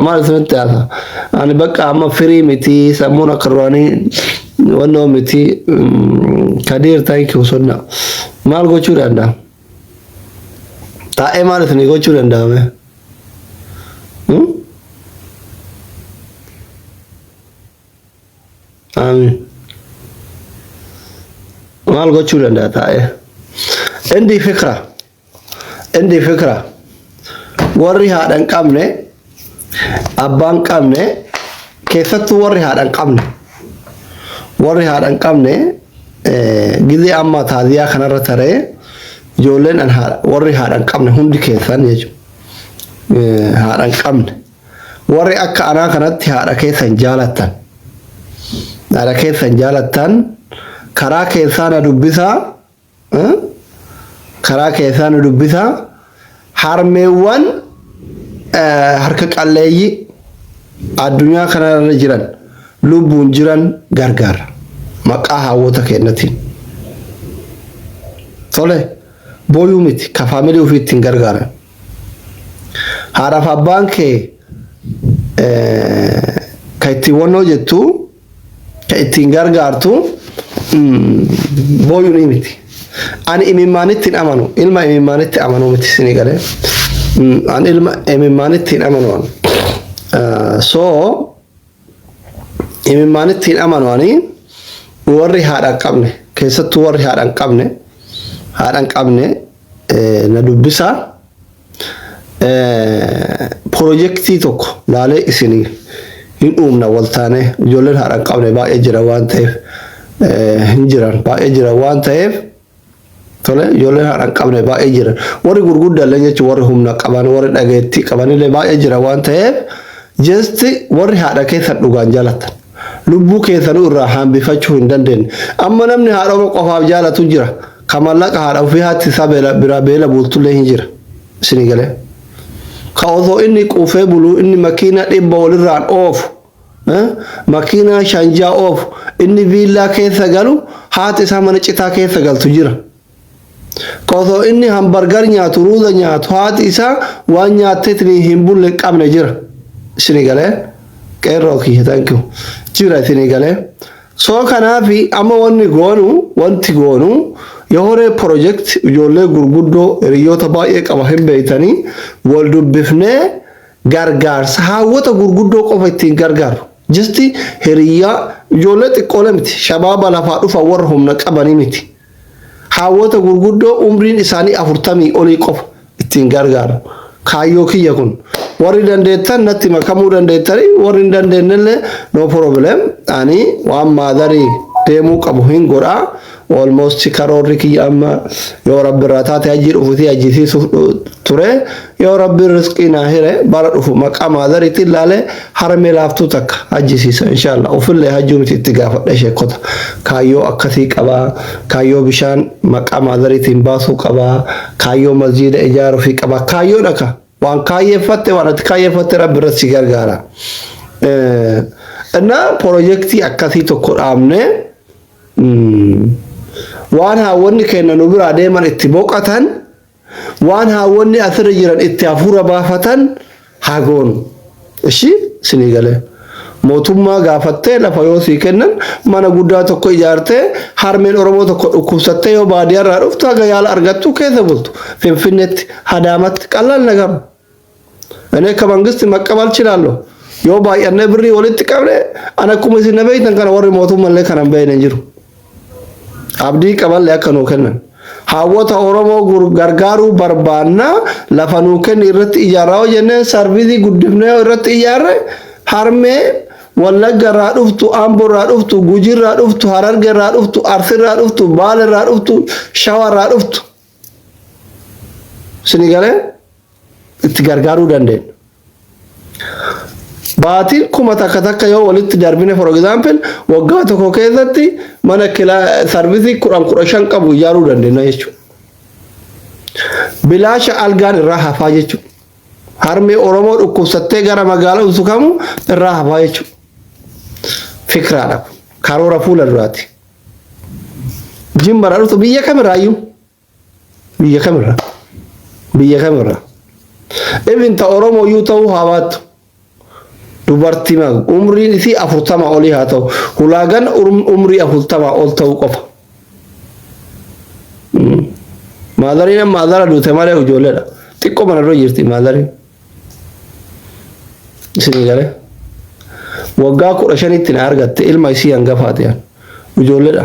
maal isinitti haasa ani bakka amma firii miti sammuun akka duraanii wannoo miti Kadir thank you sonna maal gochuu danda'a taa'ee maal isinii gochuu danda'ame amin maal gochuu danda'a taa'ee indi fikra warri haadhan qabne abbaan qabne keessattuu warri haadhan qabne gizee amma taadiyaa kanarra taree ijoolleen warri haadhan qabne hundi keessan jechuudha haadhan qabne warri akka anaa kanatti haadha keessan jaalattan karaa keessaan dubbisaa harmeewwan harka qalleeyyii addunyaa kanarra jiran lubbuun jiran gargaara maqaa hawwata kennatiin tole booyuu miti ka faamilii ofii ittiin gargaaran haadhaaf abbaan kee ka ittiin wannoo jettu ka ittiin gargaartu booyuu ni miti ani imimmaanitti hin amanu ilma imimmaanitti amanu miti isinii galee an ilma imimmaanitti hin amanu so imimmaanitti hin amanu ani warri haadhan qabne keessattuu warri haadhan qabne na dubbisaa piroojeektii tokko laalee isinii hin uumna waltaane ijoolleen haadhan qabne baay'ee jira waan ta'eef hin jiran baay'ee jira waan ta'eef tole ijoolleen haadhan qabne baay'ee jira warri gurguddaallee jechuun warri humna qaban warri dhageettii qabanillee baay'ee jira waan ta'eef jesti warri haadha keessan dhugaan jaalatan lubbuu keessanuu irraa hambifachuu hin dandeenye amma namni haadha qofaaf jaalatu jira ka mallaqa haadha ofii haatti isaa biraa beela bultullee hin jira isinii galee ka osoo inni quufee buluu inni makiina 100 walirraan oofu makiina 5 oofu inni viillaa keessa galu haati isaa mana citaa keessa galtu jira ka osoo inni hambargar nyaatu ruuza nyaatu haati isaa waan nyaatteetiin hin bulle qabne jira isinii galee qeerroo kiyya thank you jira isinii galee soo kanaafi amma wanti goonu yohore project ijoollee gurguddoo hiriyoota baay'ee qaba hin beeytanii wal dubbifnee gargaarsa hawwata gurguddoo qofa ittiin gargaaru jesti hiriyaa ijoollee xiqqoolee miti shabaaba lafaa dhufa warra humna qabanii miti hawwata gurguddoo umriin isaanii 40 olii qofa ittiin gargaaru kaayyoo kiyya kun warri dandeettan natti makamuu dandeettanii warri hin dandeenyellee no problem ani waan maadarii deemuu qabu hin godhaa almost karoorri kiyya amma yoo rabbi irraa taate hajjii dhufuutii hajjisiisuuf ture yoo rabbi rizqii naa hire bara dhufu maqaa maadariitiin laalee harmee laaftuu takka hajjisiisa inshallah ofillee hajjuu miti itti gaafadha sheekota kaayyoo akkasii qabaa kaayyoo bishaan maqaa maadariitiin baasuu qabaa kaayyoo masjiida ijaaruu fi qabaa kaayyoo dhaka waan kaayyeeffatte waan ati kaayyeeffatte rabbi irratti si gargaara እና ፕሮጀክቲ akkasii tokko dhaabne waan haawwanni kenna nu bira deeman itti boqatan waan haawwanni asirra jiran itti hafuura baafatan hagoon ishi sinii galee mootummaa gaafattee lafa yoo sii kennan mana guddaa tokko ijaartee harmeen oromoo tokko dhukkubsattee yoo baadiyyaarraa dhuftu haga yaala argattu keessa bultu finfinneetti hadaamatti qallaan nagaru እኔ ከመንግስት መቀበል እችላለሁ yoo baay'anne birrii walitti qabne ana akkuma isin beeytan kana warri mootummaan kanan beeynan jiru abdii qaballe akka nuu kennan hawwata oromoo gargaaruu barbaanna lafa nuu kenni irratti ijaaraa jennee sarviisii guddifnee irratti ijaarre harmee wallagga irraa dhuftu amboo irraa dhuftu gujii irraa dhuftu hararge irraa dhuftu arsii irraa dhuftu baale irraa dhuftu shawa irraa dhuftu isinii galee itti gargaaruu dandeenya baatiin kuma takka yoo walitti darbine for example waggaa tokko keessatti mana kila sarviisii 15 qabu ijaaruu dandeenya jechuudha bilaasha algaan irraa hafaa jechuudha harmee oromoo dhukkubsattee gara magaalaa usukamu irraa hafaa jechuudha fikraadha karoora fuula duraati jimbara dhufu biyya kamirraa even ta oromoo yoo ta'u hawaatu dubartii ma umriin isii 40 olii haa ta'u ulaagaan umrii 40 ol ta'uu qofa maadariin maadara duute malee ijoolleedha xiqqoo mana irra jirti maadariin isin galee waggaa 15tti na argatte ilma isii hangafaati ijoolleedha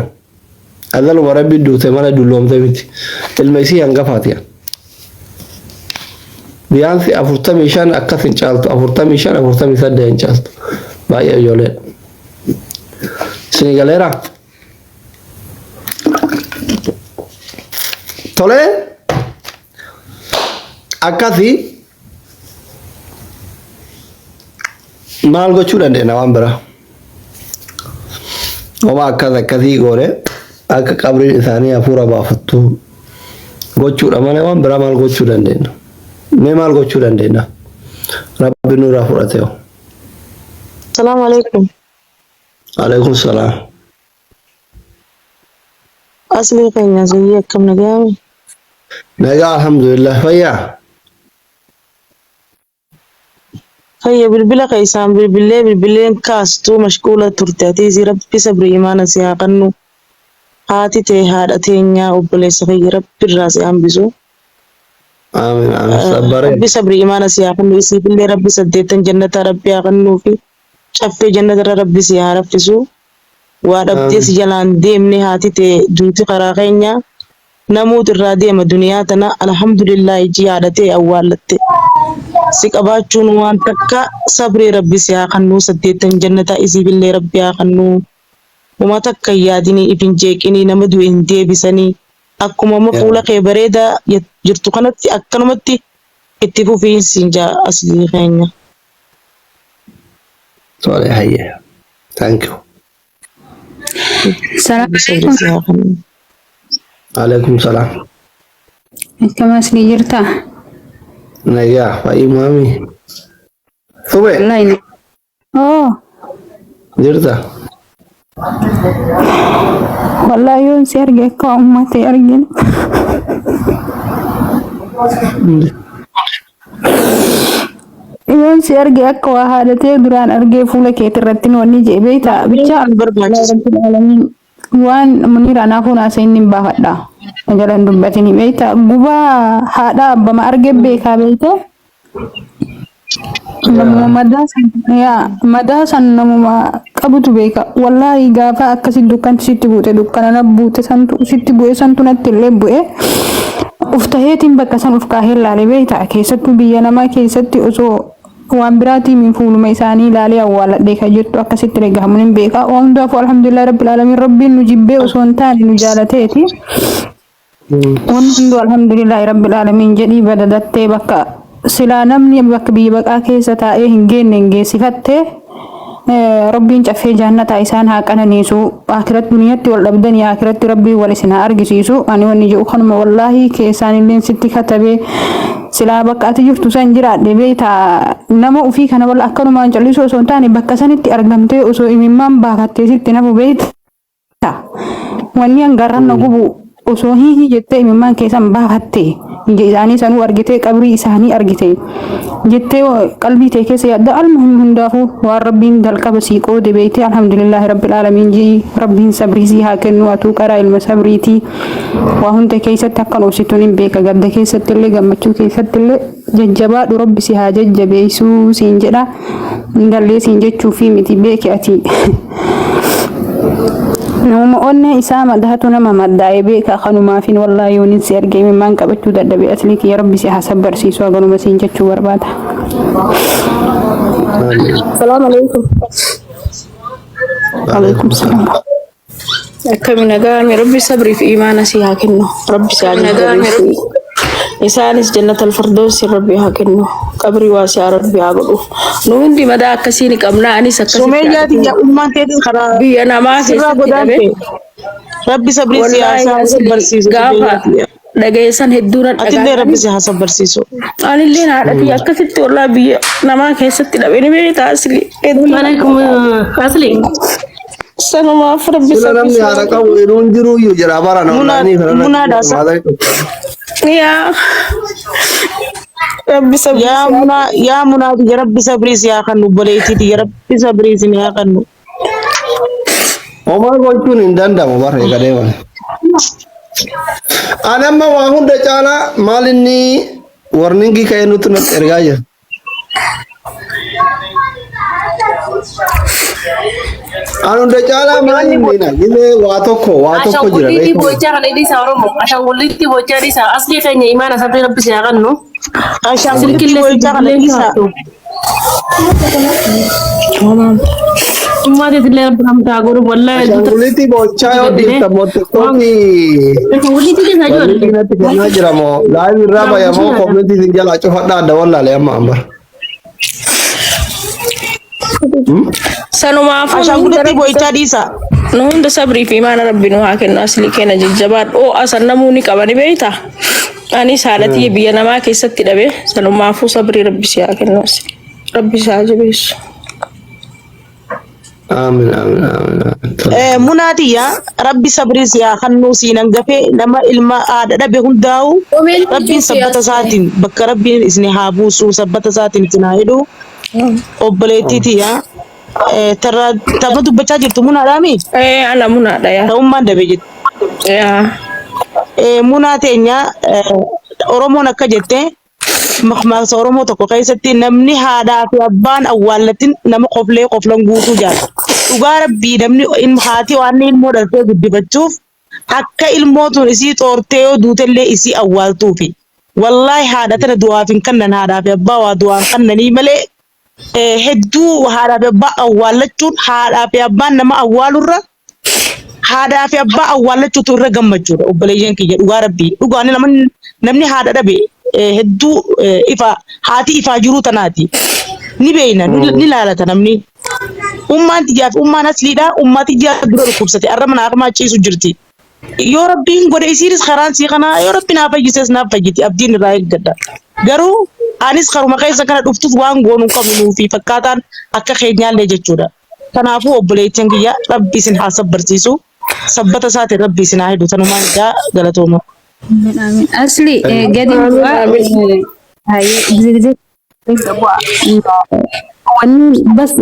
adaluma rabbi duute malee dulloomte miti ilma isii hangafaati biyaansi 45 akkasin caaltu 45 48 caaltu baay'ee ijoolleedha isin galeera tole akkasi maal gochuu dandeenya waan biraa oma akkasii goone akka qabriin isaanii hafuura baafattu gochuudha malee waan biraa maal gochuu dandeenya mee maal gochuu dandeenya rabbi nuuraa fudhatee Assalamu alaikum. alaikum salaam Asli keenya zayyi akkam nagaame. nagaa alhamdulillah fayyaa Fayya bilbila keeysaan bilbileen kaastuu mashquula turte atiisi rabbi sabri imaana si haa qannu. Haati tee haadha teenyaa obboleessa kiyya rabbi irraa si hambisu. amiin amiin sabbaree Rabbi sabri imaana si haa qannu isiifillee rabbi 8 jannata rabbi haa qannuu fi caffee jannata rabbi si haa raffisu. Waa dhabdees jalaan deemne haati tee duuti karaa keenya namuut irraa deema duniyaa tana alhamdulillah iji yaadate awwaalatte si qabaachuun waan takka sabri rabbi si haa qannuu 8 jannata isiifillee rabbi haa qannuu uma takka yaadini ifin jeeqini nama du'e hin deebisanii akkuma fuula kee bareeda jirtu kanatti akkanumatti itti fufiinsi jaa asli keenya. tole hayya thank you Salam alaikum. alaikum salaam Akkam asli jirta? nagaa fayyii maami sube Wallahi. Oh, jirta wallahi yoon si arge akka ummate argin. Yoon si arge akka waa haadhatee duraan argee fuula keetii irratti wanni jee beektaa bicha waan munira anaafuu naasa inni hin baafadha. Jalan dubbatini beektaa gubaa haadha abbama arge beekaa beektaa. Namuma madaa san namuma qabutu beeka wallahi gaafa akkasi dukkanti sitti buute dukkana na buute santu sitti bu'e santu natti illee bu'e uftaheetiin bakka san uf kaahee laale beektaa keessattuu biyya namaa keessatti osoo waan biraatiin fuuluma isaanii ilaalee awwaaladhee kan jirtu akkasitti dhagahamuun hin beeka waan hundaafuu alhamdulillah rabbil alamin rabbiin nu jibbee osoo hin taane nu jaalateeti waan hunduu alhamdulillah rabbil alamin jedhii badadattee bakka sila namni bakka biyya baqaa keessa taa'ee hin geenne hin geessifatte rabbiin caffee jannata isaan haa qananiisu akhirat duniyatti wal dhabdanii akhiratti rabbii wal isin haa argisiisu ani wanni jedhu kanuma wallahi keessaan illee sitti katabee sila bakka ati jirtu san jiraadhe beektaa nama ufii kana wal akkanumaan callisoo osoo hin taane bakka sanitti argamtee osoo imimmaan baafattee sitti nafu beektaa wanni hangarran na gubu osoo hihi jettee imimmaan keessan baafattee ija isaanii sanuu argitee qabrii isaanii argite jettee qalbii tee keessa yaadda almuhim hundaafuu waan rabbiin jalqaba sii qoode beekte alhamdulillahi rabbil alamin jii rabbiin sabrii sii haa kennu atuu karaa ilma sabriitii waa hunda keessatti akkan obsituun hin beeka gadda keessatti illee gammachuu keessatti illee jajjabaadhu rabbi si haa jajjabeessuu siin jedha hindallee siin jechuu fi miti beeke ati nama onne isaa madahatu nama maddaa'e beeka kanumaafin wallahi yoon si argee mimmaan qabachuu dadhabe asli kiyya rabbi si haa sabbarsiisu aganuma siin jechuu barbaada. Assalamu alaikum. Alaikum salaam. Akkami nagaame rabbi sabrii fi imaana si haa kennu rabbi si haa jajjabeessu isaanis jannatal firdawsi rabbi haa kennu qabrii waasi'a rabbi haa godhu nu hundi madaa akkasii ni qabna anis akkasii Sumeeyyaati yaa ummaan teetiin karaa biyya namaa keessatti dhabe rabbi sabrii siyaasaa barsiisu gaafa dhageessan hedduun atillee rabbi siyaasaa barsiisu anillee haadhatii akkasitti wallaa biyya namaa keessatti dhabe ni beektaa asli asli sanumaaf rabbi sila namni haadha qabu hedduun jiru iyyuu jira bara Munaa daasa. yaa ربي صبري يا منى يا ربي صبري يا خنو بليتي يا ربي صبري يا خنو Omar gochuun hin danda'amu barree gadeeman. Ani amma waa hunda caalaa maal inni warningii ka'ee nutti natti ergaa jira. Ani hunda caalaa maal inni na gile waa tokko jira. Ashanguliti bocah kan ini Oromo. Ashanguliti bocah di asli kayaknya iman sampai lebih siaran no. Ashanguliti bocah kan ini Cuma dia tidak pernah tahu wallahi. Ashanguliti bochaa yoo dhiifta moototti. Ashanguliti dia saja. Warningii natti kennaa jira moo laayivii irraa bayamoo koomentiitiin jalaa cufadhaa adda wallaalee amma ambar. sanuma afuun Ashanguliti bocah disa. nu hunda sabrii fi imaana rabbi nu haa kennu aslii keenya jajjabaadha oo asan namoonni qabani beeyta ani saalatii biyya namaa keessatti dhabe sanuma afuu sabrii rabbi si haa kennu aslii rabbi isaa jabeessu. Aamin. Munati ya rabbi sabri ya khanu sinan gafe nama ilma ada dhabe hundaa'u rabbi sabbata saatin bakka rabbi isni haabusu sabbata saatin tinaayidu obboleettiti ya tarra tapha dubbachaa jirtu munaadhaami Ana munaadha yaa. ta'ummaan dhabe jirtu munaa teenya Oromoon akka jette makmaasa Oromoo tokko keessatti namni haadhaa fi abbaan awwaallatin nama qoflan guutuu jaala. Dhugaa rabbii namni haati waan ilmoo dhaltee guddifachuuf akka ilmootuun isii xoortee yoo duutellee isii awwaaltuufi. Wallaahi haadha tana du'aaf hin kannan haadhaa fi abbaa waa du'aaf kannanii malee hedduu haadhaa fi abbaa awwaallachuun haadhaa fi abbaan nama awwaalurra haadhaa fi abbaa awwaallachuutu irra gammachuudha obboleeyyan kiyya dhugaa rabbii dhugaa namni haadha dhabe hedduu ifa haati ifaa jiruu tanaati ni beeyna ni laalata namni ummaan tiyyaaf ummaan asliidha ummaa tiyyaa dura dhukkubsate arra mana armaa ciisu jirti yoo rabbiin godhe isiinis karaan sii kana yoo rabbi naa fayyises naaf fayyiti abdiin irraa eeggadha garuu anis karuma keessa kana dhuftuuf waan goonuu qabnu fi fakkaataan akka keenyaallee jechuudha kanaafuu obboleettiin kiyya rabbi isin haa sabbarsiisu sabbata isaatiin rabbi isin haa hidhu tanumaan ijaa galatooma. Amin. Asli gadi bas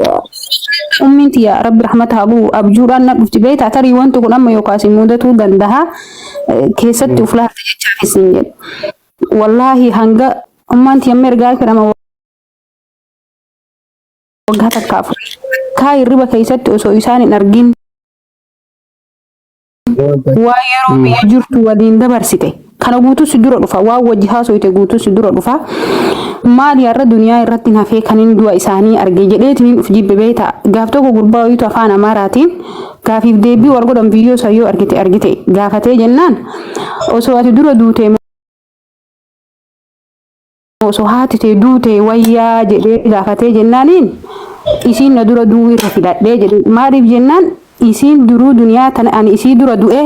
umminti ya rabbi rahmata abu abjuudhaan na dhufti beektaa tarii wanti kun amma yookaas mudatuu danda'a keessatti uf laata jechaa isin jedhu wallaahi hanga ummanti amma ergaa kirama waggaa takkaaf kaa hirriba keessatti osoo isaan hin argin waa yeroo biyya jirtu waliin dabarsite kana guutuu si dura dhufa waa wajji haasoyte guutuu si dura dhufa maal yarra duniyaa irratti hafee kanin du'a isaanii arge jedheetiin uf jibbe beeta gaaf tokko gurbaa wayitu afaan amaaraatiin gaafiif deebii wal godhan biyyoo sayyoo argite gaafatee jennaan osoo ati dura duutee osoo haatitee duutee wayyaa jedhee gaafatee jennaaniin isiin na dura du'uu irra filadhee jedhe maaliif jennaan isiin duruu duniyaa tana ani isii dura du'e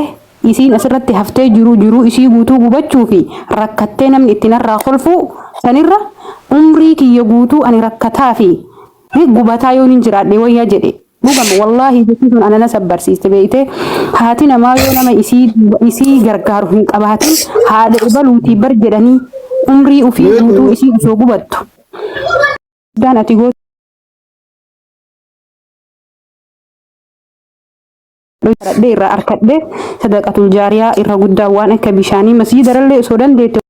isiin asirratti haftee jiru isii guutuu gubachuu fi rakkattee namni itti narraa kolfu sanirra umrii kiyya guutuu ani rakkataa fi gubataa yoon hin jiraadhe wayyaa jedhe dhugama wallaahi jechuun anana sabbarsiiste beeyte haati namaa yoo nama isii gargaaru hin qabaatin haadha ibaluutii bar jedhanii umrii ufii guutuu isii osoo gubattu daan ati gootu irra arkadhe sadaqatul jaariyaa irra guddaa waan akka bishaanii masjiidarallee osoo dandeette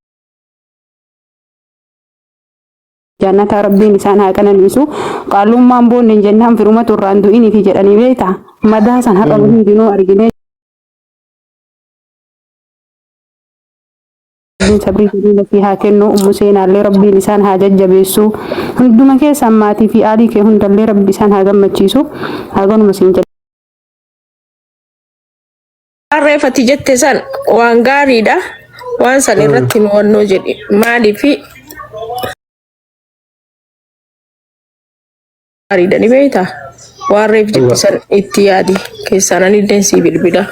jannata rabbiin isaan haa qananiisu qaalummaan boonneen jennaan firumatu irraan du'inii fi jedhanii beekta madaa san haqa hundinuu argine sabrii fedhiila fi haa kennu ummu seenaallee rabbiin isaan haa jajjabeessu hunduma keessan maatii fi aalii kee hundallee rabbi isaan haa gammachiisu haa ganuma siin reeffati jette san waan gaariidha waan san irratti mo'annoo jedhi maaliif gaariidha ni beektaa waan reef jette san itti yaadi keessaan ani deensii bilbila.